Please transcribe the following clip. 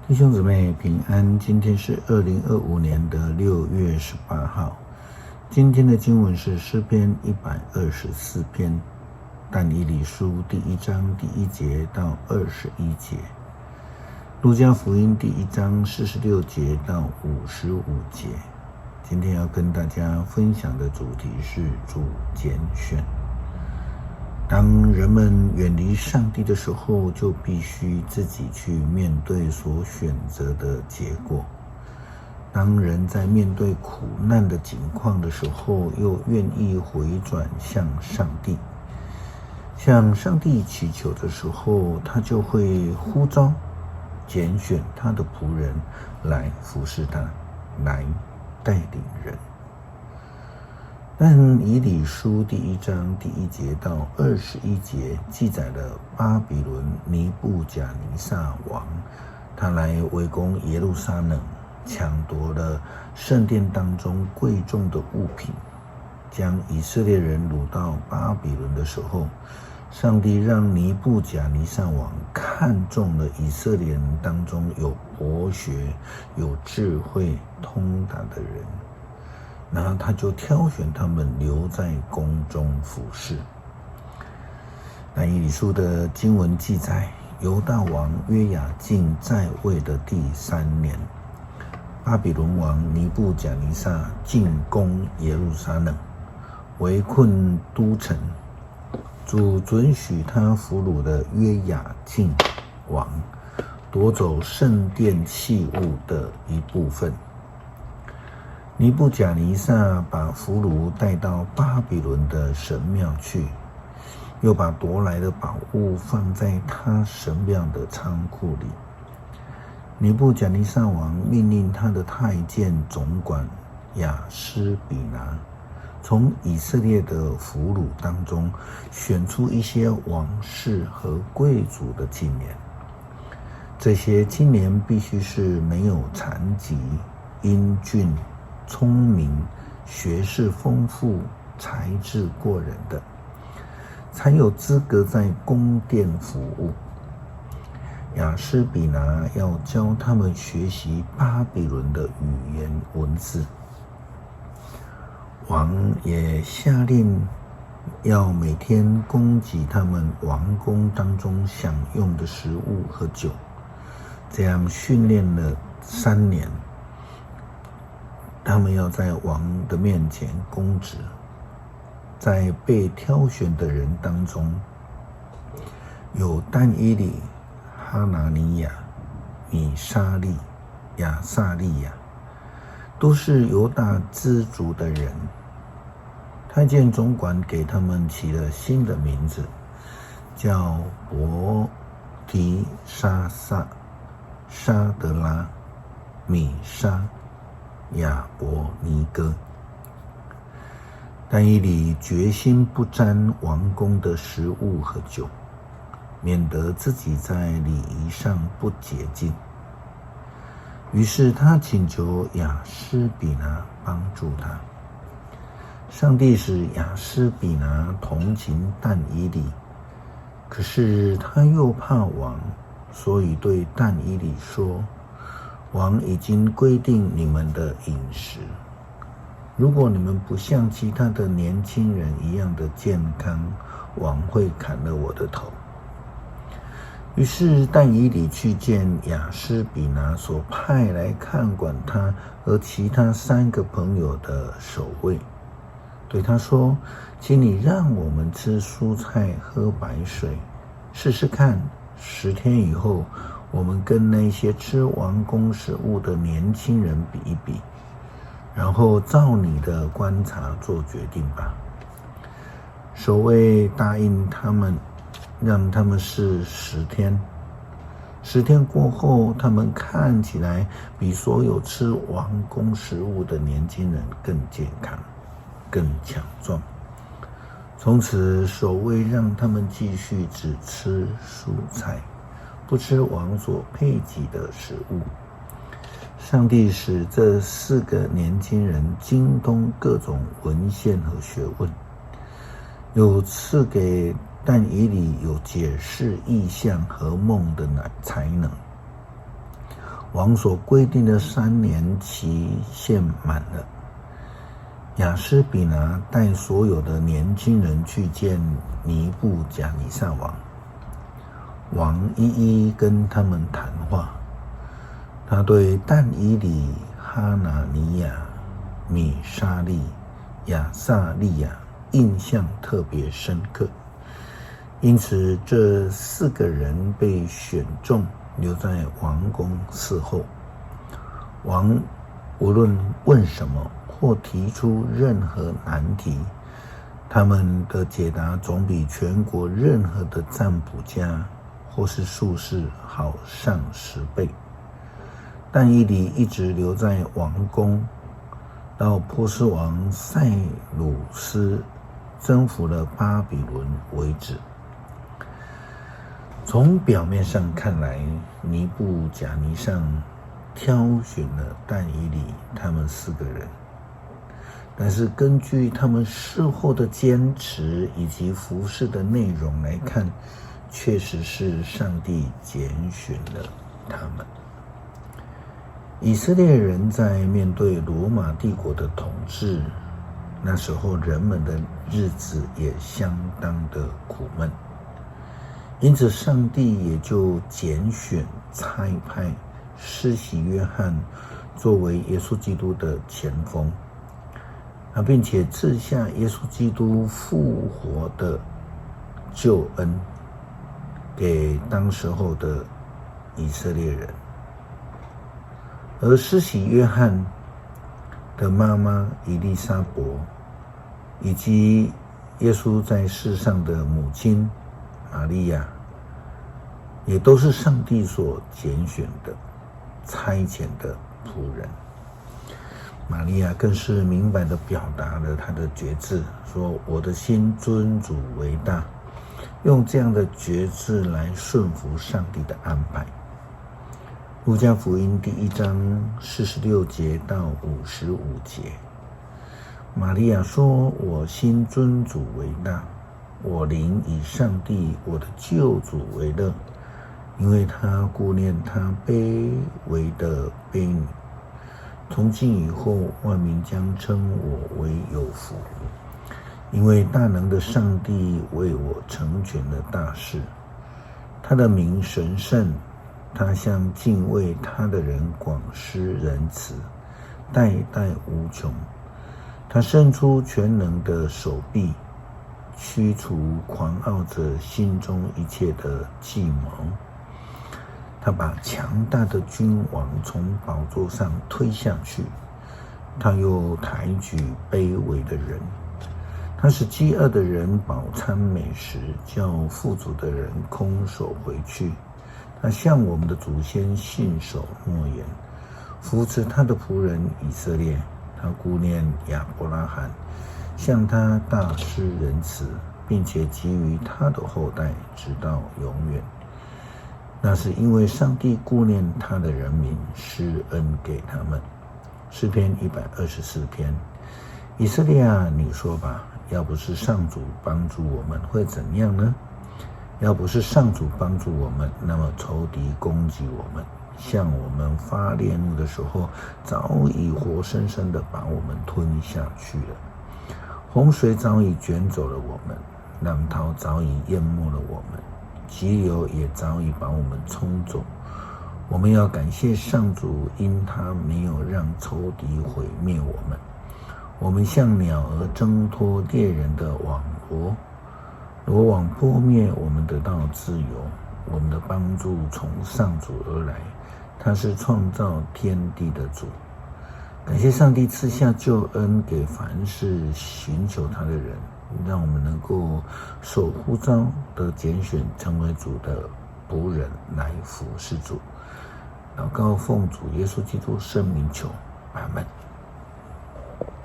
弟兄姊妹平安，今天是2025年的6月18号。今天的经文是诗篇124篇，但以理书第1章第1节到21节，路加福音第1章46节到55节。今天要跟大家分享的主题是主拣选。当人们远离上帝的时候，就必须自己去面对所选择的结果。当人在面对苦难的境况的时候，又愿意回转向上帝，向上帝祈求的时候，他就会呼召、拣选他的仆人来服侍他，来带领人。但以理书第1章第1节到21节记载了巴比伦尼布甲尼撒王，他来围攻耶路撒冷，抢夺了圣殿当中贵重的物品，将以色列人掳到巴比伦的时候，上帝让尼布甲尼撒王看中了以色列人当中有博学、有智慧、通达的人，然后他就挑选他们留在宫中服侍。但以理书的经文记载，犹大王约雅敬在位的第3年，巴比伦王尼布甲尼撒进攻耶路撒冷，围困都城。主准许他俘虏的约雅敬王夺走圣殿器物的一部分。尼布甲尼撒把俘虏带到巴比伦的神庙去，又把夺来的宝物放在他神庙的仓库里。尼布甲尼撒王命令他的太监总管亚施比拿，从以色列的俘虏当中选出一些王室和贵族的青年。这些青年必须是没有残疾、英俊、聪明、学识丰富、才智过人的，才有资格在宫殿服务。亚施比拿要教他们学习巴比伦的语言文字。王也下令要每天供给他们王宫当中享用的食物和酒，这样训练了3年。他们要在王的面前供职，在被挑选的人当中，有但以理、哈拿尼亚、米沙利、亚撒利亚，都是犹大支族的人。太监总管给他们起了新的名字，叫伯提沙撒、沙德拉、米沙、亚伯尼哥。但以理决心不沾王宫的食物和酒，免得自己在礼仪上不洁净。于是他请求亚施比拿帮助他。上帝使亚施比拿同情但以理，可是他又怕王，所以对但以理说，王已经规定你们的饮食，如果你们不像其他的年轻人一样的健康，王会砍了我的头。于是但以理去见亚施比拿所派来看管他和其他3个朋友的守卫，对他说，请你让我们吃蔬菜喝白水，试试看10天以后我们跟那些吃王宫食物的年轻人比一比，然后照你的观察做决定吧。守卫答应他们，让他们试10天。10天过后，他们看起来比所有吃王宫食物的年轻人更健康、更强壮。从此守卫让他们继续只吃蔬菜，不吃王所配给的食物。上帝使这4个年轻人精通各种文献和学问，有赐给但以理有解释异象和梦的才能。王所规定的3年期限满了，亚施比拿带所有的年轻人去见尼布甲尼撒王，王一一跟他们谈话。他对但以理、哈拿尼亚、米沙利、亚撒利亚印象特别深刻，因此这4个人被选中留在王宫伺候。王无论问什么或提出任何难题，他们的解答总比全国任何的占卜家或是术士好上10倍。但以理一直留在王宫，到波斯王塞鲁斯征服了巴比伦为止。从表面上看来，尼布甲尼撒挑选了但以理他们4个人，但是根据他们事后的坚持以及服事的内容来看，确实是上帝拣选了他们。以色列人在面对罗马帝国的统治，那时候人们的日子也相当的苦闷，因此上帝也就拣选差派施洗约翰作为耶稣基督的前锋，并且赐下耶稣基督复活的救恩给当时候的以色列人。而施洗约翰的妈妈以利沙伯，以及耶稣在世上的母亲玛利亚，也都是上帝所拣选的、差遣的仆人。玛利亚更是明白地表达了她的决志，说：“我的心尊主为大。”用这样的决志来顺服上帝的安排。路加福音第1章46节到55节，玛利亚说：“我心尊主为大，我灵以上帝我的救主为乐，因为他顾念他卑微的婢女。从今以后，万民将称我为有福，因为大能的上帝为我成全了大事。他的名神圣，他向敬畏他的人广施仁慈，代代无穷。他伸出全能的手臂，驱除狂傲者心中一切的计谋。他把强大的君王从宝座上推下去，他又抬举卑微的人。他使饥饿的人饱餐美食，叫富足的人空手回去。他向我们的祖先信守诺言，扶持他的仆人以色列。他顾念亚伯拉罕，向他大施仁慈，并且给予他的后代直到永远。那是因为上帝顾念他的人民，施恩给他们。诗篇124篇。以色列啊，你说吧，要不是上主帮助我们，会怎样呢？要不是上主帮助我们，那么仇敌攻击我们，向我们发烈怒的时候，早已活生生的把我们吞下去了。洪水早已卷走了我们，浪涛早已淹没了我们，急流也早已把我们冲走。我们要感谢上主，因他没有让仇敌毁灭我们。我们像鸟儿挣脱猎人的网罗，罗网破灭，我们得到自由。我们的帮助从上主而来，他是创造天地的主。感谢上帝赐下救恩给凡是寻求他的人，让我们能够受呼召的拣选，成为主的仆人来服侍主。祷告奉主耶稣基督圣名求，阿们。